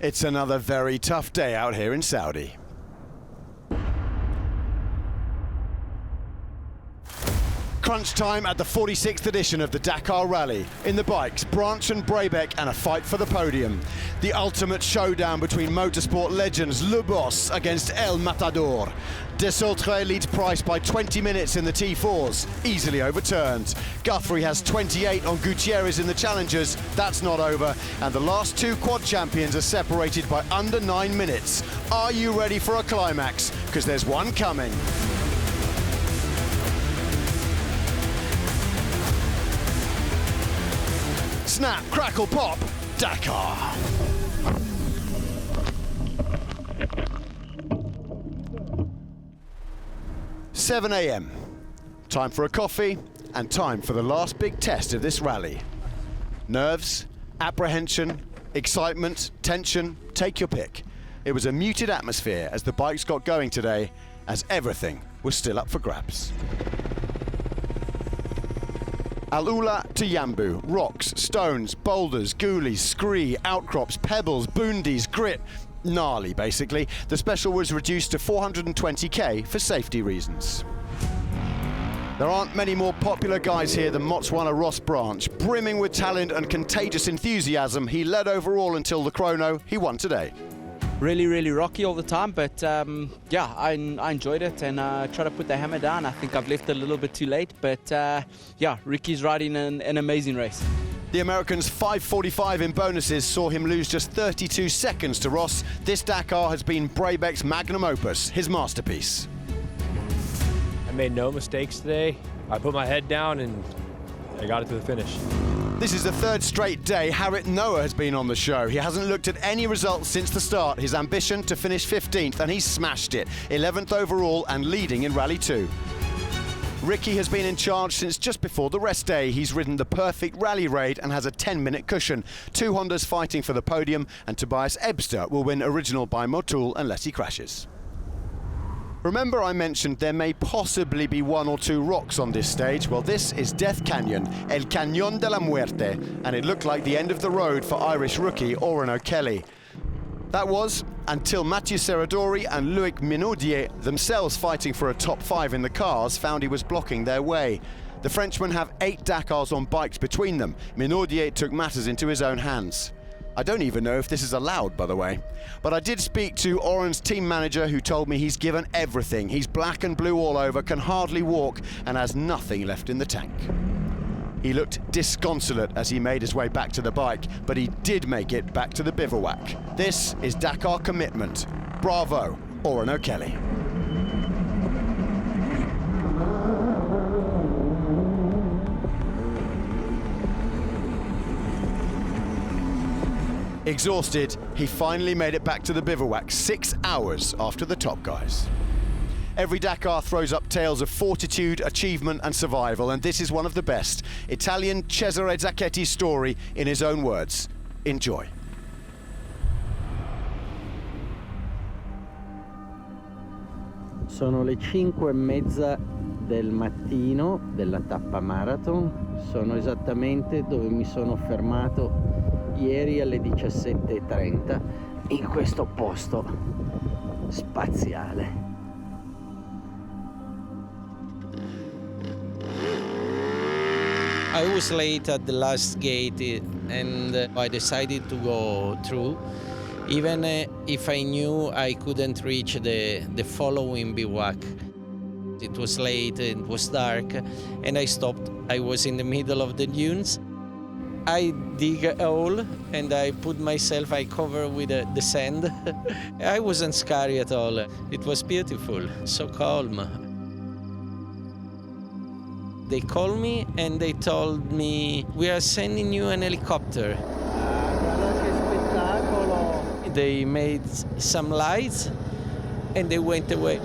It's another very tough day out here in Saudi. Crunch time at the 46th edition of the Dakar Rally. In the bikes, Branch and Brabeck and a fight for the podium. The ultimate showdown between motorsport legends Loeb against El Matador. Desaultres leads Price by 20 minutes in the T4s, easily overturned. Guthrie has 28 on Gutierrez in the Challengers, that's not over. And the last two quad champions are separated by under 9 minutes. Are you ready for a climax? Because there's one coming. Snap, crackle, pop, Dakar. "7 a.m. Time for a coffee and time for the last big test of this rally. Nerves, apprehension, excitement, tension, take your pick. It was a muted atmosphere as the bikes got going today, as everything was still up for grabs. Al-Attiyah to Yambu, rocks, stones, boulders, goolies, scree, outcrops, pebbles, boondies, grit. Gnarly, basically. The special was reduced to 420k for safety reasons. There aren't many more popular guys here than Motswana Ross Branch. Brimming with talent and contagious enthusiasm, he led overall until the chrono he won today. Really rocky all the time, but yeah, I enjoyed it and tried to put the hammer down. I think I've left it a little bit too late, but yeah, Ricky's riding an amazing race. The American's 5:45 in bonuses saw him lose just 32 seconds to Ross. This Dakar has been Brabeck's magnum opus, his masterpiece. I made no mistakes today. I put my head down and I got it to the finish. This is the third straight day Harriet Noah has been on the show. He hasn't looked at any results since the start. His ambition to finish 15th, and he smashed it. 11th overall and leading in Rally 2. Ricky has been in charge since just before the rest day. He's ridden the perfect rally raid and has a 10-minute cushion. 2 Hondas fighting for the podium, and Tobias Ebster will win original by Motul unless he crashes. Remember I mentioned there may possibly be 1 or 2 rocks on this stage? Well, this is Death Canyon, El Cañón de la Muerte, and it looked like the end of the road for Irish rookie Oran Kelly. That was until Mathieu Serradori and Loic Minaudier, themselves fighting for a top 5 in the cars, found he was blocking their way. The Frenchmen have 8 Dakars on bikes between them. Minaudier took matters into his own hands. I don't even know if this is allowed, by the way. But I did speak to Oran's team manager, who told me he's given everything. He's black and blue all over, can hardly walk, and has nothing left in the tank. He looked disconsolate as he made his way back to the bike, but he did make it back to the bivouac. This is Dakar commitment. Bravo, Oran Kelly. Exhausted, he finally made it back to the bivouac 6 hours after the top guys. Every Dakar throws up tales of fortitude, achievement and survival, and this is one of the best. Italian Cesare Zacchetti's story in his own words. Enjoy. Sono le 5:30 del mattino della tappa marathon. Sono esattamente dove mi sono fermato ieri alle 17:30 in questo posto spaziale. I was late at the last gate and I decided to go through, even if I knew I couldn't reach the following bivouac. It was late, it was dark, and I stopped. I was in the middle of the dunes. I dig a hole and I put myself, I cover with the sand. I wasn't scary at all. It was beautiful, so calm. They called me and they told me, "We are sending you an helicopter." They made some lights and they went away.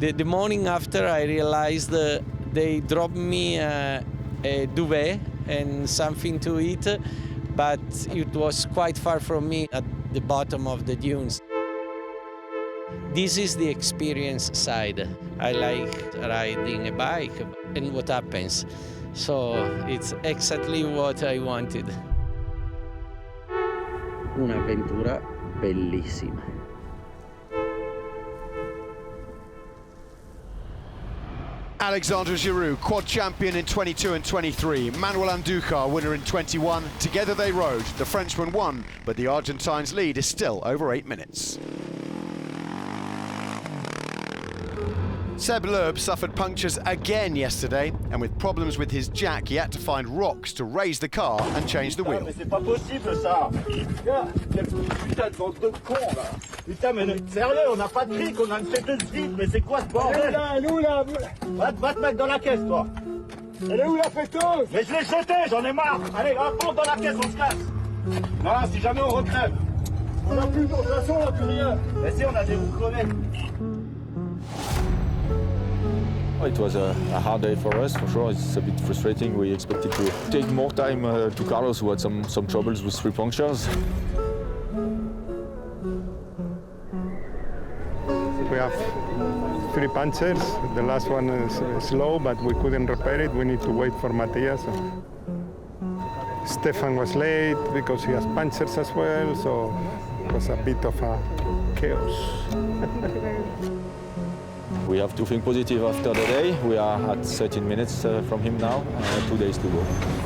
The morning after, I realized they dropped me a duvet and something to eat, but it was quite far from me at the bottom of the dunes. This is the experience side. I like riding a bike, and what happens? So it's exactly what I wanted. Un'avventura bellissima. Alexandre Giroud, quad champion in 22 and 23. Manuel Andújar, winner in 21. Together they rode. The Frenchman won, but the Argentine's lead is still over 8 minutes. Seb Loeb suffered punctures again yesterday, and with problems with his jack, he had to find rocks to raise the car and change the wheel. C'est pas possible ça. Quel putain de bande de cons là. Putain mais sérieux, on n'a pas de fric, on a une fête de fric, mais c'est quoi ce bordel? Elle est où là? Va te mettre dans la caisse toi. Elle est où la fêteuse? Mais je l'ai jetée, j'en ai marre. Allez, rentre dans la caisse, on se casse. Non, si jamais on recrève. On a plus de toute façon, on a plus rien. Mais si, on a des roues crevées. It was a hard day for us, for sure. It's a bit frustrating. We expected to take more time to Carlos, who had some troubles with 3 punctures. We have 3 punctures. The last one is slow, but we couldn't repair it. We need to wait for Matthias. Stefan was late because he has punctures as well, so it was a bit of a chaos. We have to think positive after the day. We are at 13 minutes from him now, 2 days to go.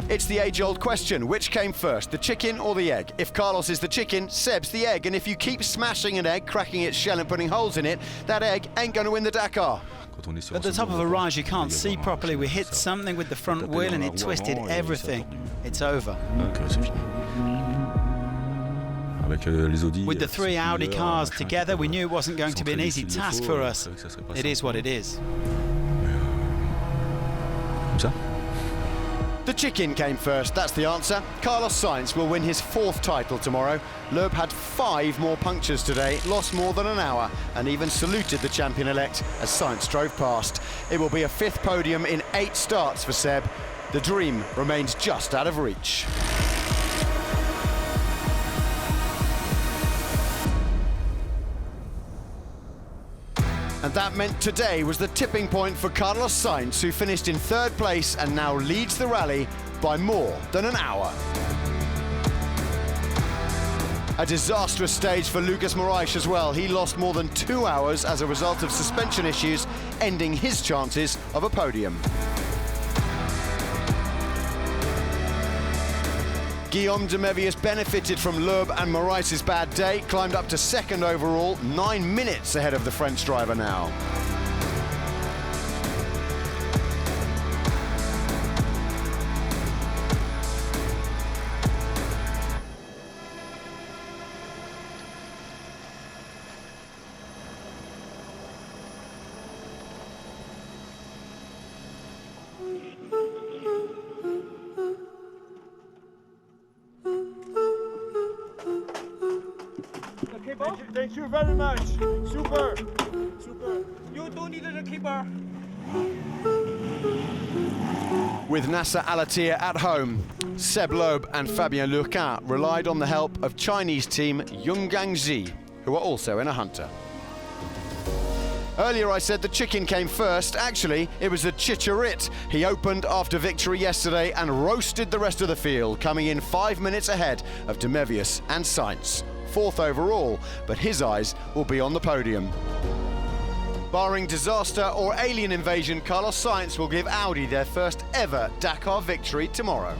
It's the age-old question, which came first, the chicken or the egg? If Carlos is the chicken, Seb's the egg, and if you keep smashing an egg, cracking its shell and putting holes in it, that egg ain't going to win the Dakar. At the top of a rise, you can't see properly. We hit something with the front wheel and it twisted everything. It's over. With the 3 Audi cars together, we knew it wasn't going to be an easy task for us. It is what it is. The chicken came first, that's the answer. Carlos Sainz will win his 4th title tomorrow. Loeb had 5 more punctures today, lost more than an hour, and even saluted the champion-elect as Sainz drove past. It will be a 5th podium in 8 starts for Seb. The dream remains just out of reach. And that meant today was the tipping point for Carlos Sainz, who finished in 3rd place and now leads the rally by more than an hour. A disastrous stage for Lucas Moraes as well. He lost more than 2 hours as a result of suspension issues, ending his chances of a podium. Guillaume de Mévius benefited from Loeb and Moraes' bad day, climbed up to 2nd overall, 9 minutes ahead of the French driver now. Thank you very much. Super. Super. You don't need a keeper. With Nasser Al-Attiyah at home, Seb Loeb and Fabien Lurquin relied on the help of Chinese team Yonggang Zi, who are also in a hunter. Earlier I said the chicken came first. Actually, it was the Chicharit. He opened after victory yesterday and roasted the rest of the field, coming in 5 minutes ahead of de Mévius and Sainz. 4th overall, but his eyes will be on the podium. Barring disaster or alien invasion, Carlos Sainz will give Audi their first ever Dakar victory tomorrow.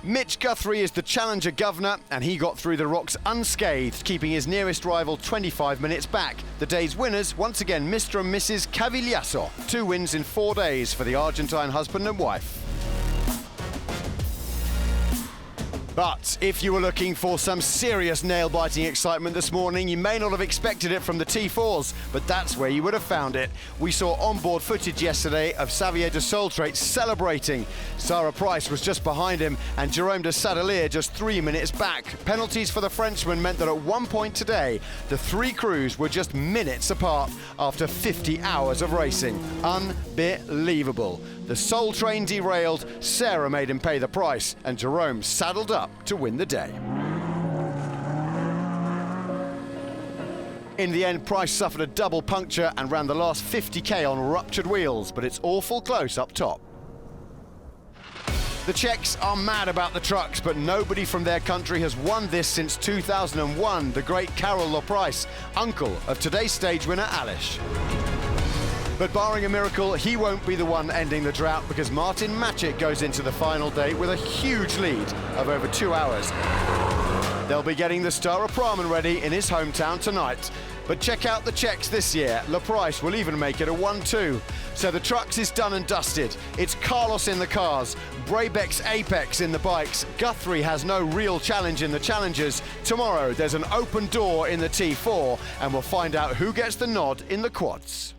Mitch Guthrie is the challenger governor, and he got through the rocks unscathed, keeping his nearest rival 25 minutes back. The day's winners, once again, Mr. and Mrs. Cavigliasso. 2 wins in 4 days for the Argentine husband and wife. But if you were looking for some serious nail-biting excitement this morning, you may not have expected it from the T4s, but that's where you would have found it. We saw onboard footage yesterday of Xavier de Soltrait celebrating. Sarah Price was just behind him and Jerome de Sadelier just 3 minutes back. Penalties for the Frenchman meant that at one point today, the 3 crews were just minutes apart after 50 hours of racing. Unbelievable. The Soul train derailed, Sarah made him pay the price, and Jerome saddled up to win the day. In the end, Price suffered a double puncture and ran the last 50k on ruptured wheels, but it's awful close up top. The Czechs are mad about the trucks, but nobody from their country has won this since 2001, the great Karel Loeb, uncle of today's stage winner Aleš. But barring a miracle, he won't be the one ending the drought, because Martin Mačić goes into the final day with a huge lead of over 2 hours. They'll be getting the Star of Pramen ready in his hometown tonight. But check out the Czechs this year. Loeb will even make it a 1-2. So the trucks is done and dusted. It's Carlos in the cars, Brabeck's Apex in the bikes. Guthrie has no real challenge in the challengers. Tomorrow there's an open door in the T4, and we'll find out who gets the nod in the quads.